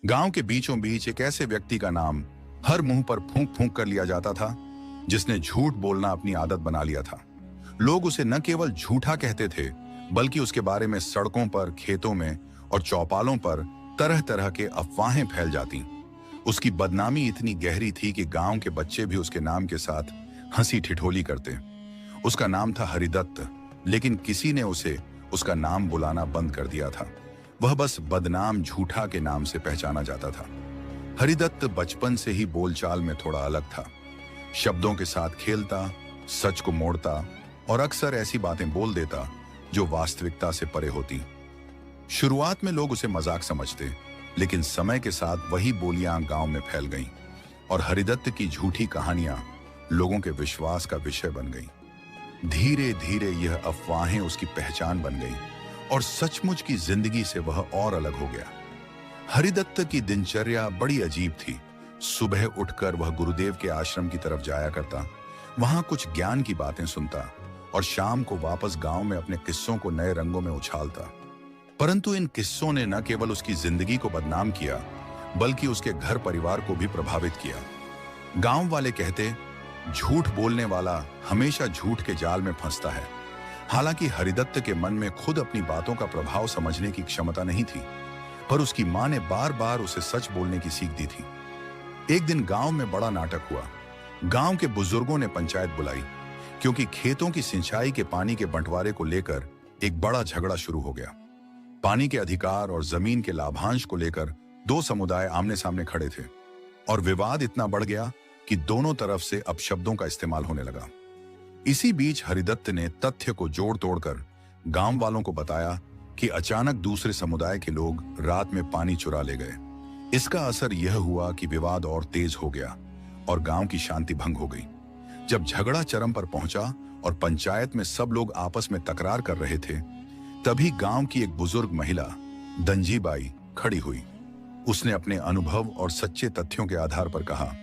गांव के बीचों बीच एक ऐसे व्यक्ति का नाम हर मुंह पर फूंक फूंक कर लिया जाता था, जिसने झूठ बोलना अपनी आदत बना लिया था। लोग उसे न केवल झूठा कहते थे, बल्कि उसके बारे में सड़कों पर, खेतों में और चौपालों पर तरह तरह के अफवाहें फैल जाती। उसकी बदनामी इतनी गहरी थी कि गांव के बच्चे भी उसके नाम के साथ हंसी ठिठोली करते। उसका नाम था हरिदत्त, लेकिन किसी ने उसे उसका नाम बुलाना बंद कर दिया था। वह बस बदनाम झूठा के नाम से पहचाना जाता था। हरिदत्त बचपन से ही बोलचाल में थोड़ा अलग था। शब्दों के साथ खेलता, सच को मोड़ता और अक्सर ऐसी बातें बोल देता जो वास्तविकता से परे होती। शुरुआत में लोग उसे मजाक समझते, लेकिन समय के साथ वही बोलियां गांव में फैल गईं और हरिदत्त की झूठी कहानियां लोगों के विश्वास का विषय बन गईं। धीरे धीरे यह अफवाहें उसकी पहचान बन गईं और सचमुच की जिंदगी से वह और अलग हो गया। हरिदत्त की दिनचर्या बड़ी अजीब थी। सुबह उठकर वह गुरुदेव के आश्रम की तरफ जाया करता, वहां कुछ ज्ञान की बातें सुनता और शाम को वापस गांव में अपने किस्सों को नए रंगों में उछालता। परंतु इन किस्सों ने न केवल उसकी जिंदगी को बदनाम किया, बल्कि उसके घर परिवार को भी प्रभावित किया। गांव वाले कहते, झूठ बोलने वाला हमेशा झूठ के जाल में फंसता है। हालांकि हरिदत्त के मन में खुद अपनी बातों का प्रभाव समझने की क्षमता नहीं थी, पर उसकी मां ने बार बार उसे सच बोलने की सीख दी थी। एक दिन गांव में बड़ा नाटक हुआ। गांव के बुजुर्गों ने पंचायत बुलाई, क्योंकि खेतों की सिंचाई के पानी के बंटवारे को लेकर एक बड़ा झगड़ा शुरू हो गया। पानी के अधिकार और जमीन के लाभांश को लेकर दो समुदाय आमने सामने खड़े थे और विवाद इतना बढ़ गया कि दोनों तरफ से अपशब्दों का इस्तेमाल होने लगा। इसी बीच हरिदत्त ने तथ्य को जोड़ तोड़कर गांव वालों को बताया कि अचानक दूसरे समुदाय के लोग रात में पानी चुरा ले गए। इसका असर यह हुआ कि विवाद और तेज हो गया और गांव की शांति भंग हो गई। जब झगड़ा चरम पर पहुंचा और पंचायत में सब लोग आपस में तकरार कर रहे थे, तभी गांव की एक बुजुर्ग महिला दंजीबाई खड़ी हुई। उसने अपने अनुभव और सच्चे तथ्यों के आधार पर कहा,